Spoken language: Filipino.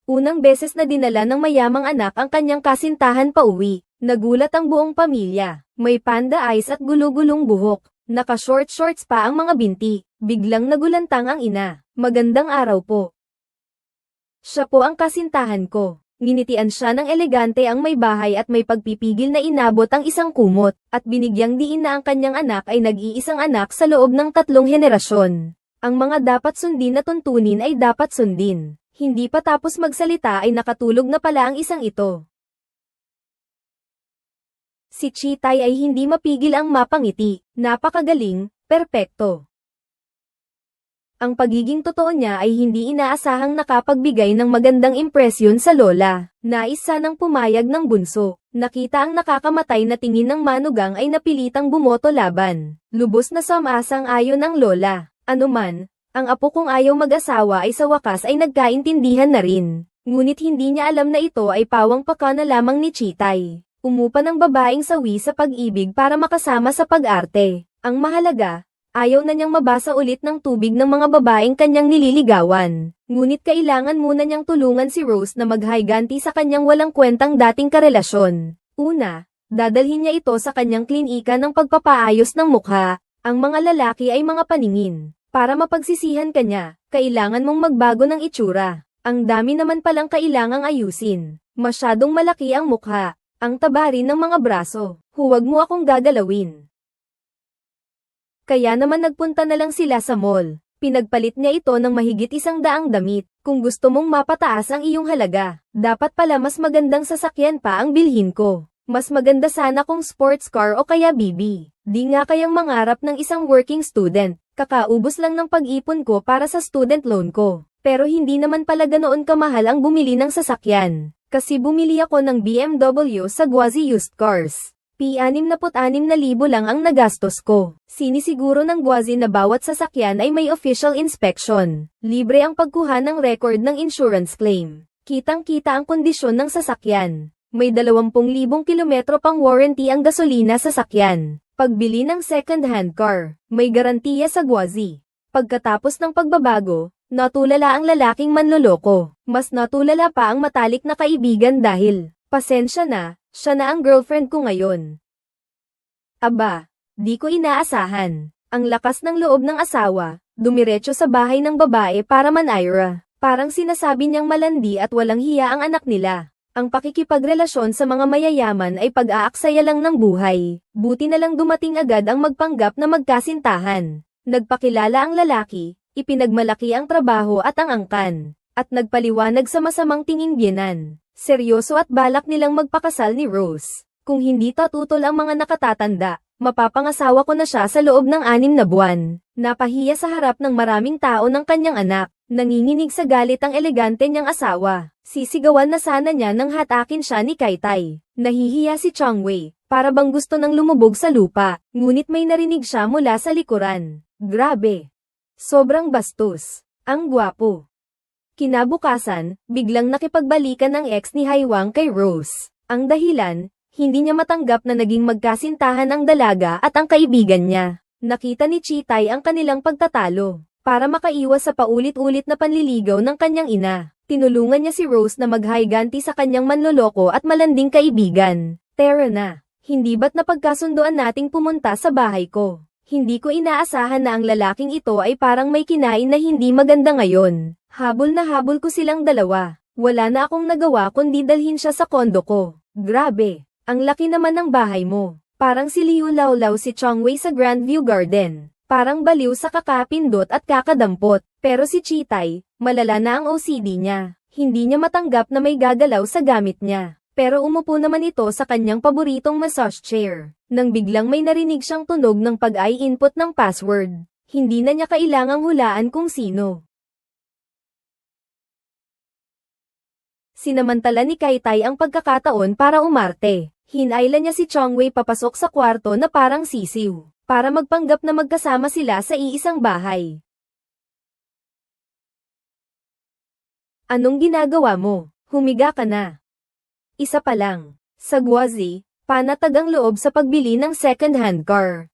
Unang beses na dinala ng mayamang anak ang kanyang kasintahan pauwi. Nagulat ang buong pamilya. May panda eyes at gulugulong buhok. Naka-short shorts pa ang mga binti. Biglang nagulantang ang ina. Magandang araw po. Siya po ang kasintahan ko. Nginitian siya ng elegante ang may bahay at may pagpipigil na inabot ang isang kumot, at binigyang diin na ang kanyang anak ay nag-iisang anak sa loob ng 3 henerasyon. Ang mga dapat sundin na tuntunin ay dapat sundin. Hindi pa tapos magsalita ay nakatulog na pala ang isang ito. Si Chitay ay hindi mapigil ang mapangiti. Napakagaling, perpekto. Ang pagiging totoo niya ay hindi inaasahang nakapagbigay ng magandang impresyon sa lola. Nais sanang pumayag ng bunso. Nakita ang nakakamatay na tingin ng manugang ay napilitang bumoto laban. Lubos na samasang ayon ng lola. Anuman, ang apo kong ayaw mag-asawa ay sa wakas ay nagkaintindihan na rin. Ngunit hindi niya alam na ito ay pawang paka na lamang ni Chitay. Umupa ng babaeng sawi sa pag-ibig para makasama sa pag-arte. Ang mahalaga, ayaw na niyang mabasa ulit ng tubig ng mga babaeng kanyang nililigawan. Ngunit kailangan muna niyang tulungan si Rose na maghiganti sa kanyang walang kwentang dating karelasyon. Una, dadalhin niya ito sa kanyang klinika ng pagpapaayos ng mukha. Ang mga lalaki ay mga paningin. Para mapagsisihan ka niya, kailangan mong magbago ng itsura. Ang dami naman palang kailangang ayusin. Masyadong malaki ang mukha. Ang taba rin ng mga braso. Huwag mo akong gagalawin. Kaya naman nagpunta na lang sila sa mall. Pinagpalit niya ito ng mahigit 100 damit. Kung gusto mong mapataas ang iyong halaga, dapat pala mas magandang sasakyan pa ang bilhin ko. Mas maganda sana kung sports car o kaya BB. Di nga kayang mangarap ng isang working student. Kakaubos lang ng pag-ipon ko para sa student loan ko. Pero hindi naman pala ganoon kamahal ang bumili ng sasakyan. Kasi bumili ako ng BMW sa Gwazi Used Cars. P66,000 lang ang nagastos ko. Sinisiguro ng Gwazi na bawat sasakyan ay may official inspection. Libre ang pagkuha ng record ng insurance claim. Kitang-kita ang kondisyon ng sasakyan. May 20,000 kilometro pang warranty ang gasolina sa sasakyan. Pagbili ng second-hand car, may garantiya sa Gwazi. Pagkatapos ng pagbabago, natulala ang lalaking manloloko. Mas natulala pa ang matalik na kaibigan dahil, pasensya na, siya na ang girlfriend ko ngayon. Aba, di ko inaasahan. Ang lakas ng loob ng asawa, dumiretso sa bahay ng babae para manayra. Parang sinasabi niyang malandi at walang hiya ang anak nila. Ang pakikipagrelasyon sa mga mayayaman ay pag-aaksaya lang ng buhay. Buti na lang dumating agad ang magpanggap na magkasintahan. Nagpakilala ang lalaki, ipinagmalaki ang trabaho at ang angkan, at nagpaliwanag sa masamang tinging biyenan. Seryoso at balak nilang magpakasal ni Rose. Kung hindi tatutol ang mga nakatatanda, mapapangasawa ko na siya sa loob ng 6 na buwan. Napahiya sa harap ng maraming tao ng kanyang anak. Nanginginig sa galit ang elegante niyang asawa. Sisigawan na sana niya nang hatakin siya ni Kaitai. Nahihiya si Changwei, para bang gusto nang lumubog sa lupa. Ngunit may narinig siya mula sa likuran. Grabe! Sobrang bastos. Ang gwapo. Kinabukasan, biglang nakipagbalikan ang ex ni Haiwang kay Rose. Ang dahilan, hindi niya matanggap na naging magkasintahan ang dalaga at ang kaibigan niya. Nakita ni Chitay ang kanilang pagtatalo. Para makaiwas sa paulit-ulit na panliligaw ng kanyang ina, tinulungan niya si Rose na maghiganti sa kanyang manloloko at malanding kaibigan. Tara na, hindi ba't napagkasunduan nating pumunta sa bahay ko? Hindi ko inaasahan na ang lalaking ito ay parang may kinain na hindi maganda ngayon. Habol na habol ko silang dalawa. Wala na akong nagawa kundi dalhin siya sa kondo ko. Grabe, ang laki naman ng bahay mo. Parang si Liu Laolaw si Chongwei sa Grandview Garden. Parang baliw sa kakapindot at kakadampot. Pero si Chitay, malala na ang OCD niya. Hindi niya matanggap na may gagalaw sa gamit niya. Pero umupo naman ito sa kanyang paboritong massage chair. Nang biglang may narinig siyang tunog ng pag-i-input ng password. Hindi na niya kailangang hulaan kung sino. Sinamantala ni Kaitai ang pagkakataon para umarte. Hinayla niya si Chongwei papasok sa kwarto na parang sisiw. Para magpanggap na magkasama sila sa iisang bahay. Anong ginagawa mo? Humiga ka na. Isa pa lang. Sa Gwazi, panatag ang loob sa pagbili ng second-hand car.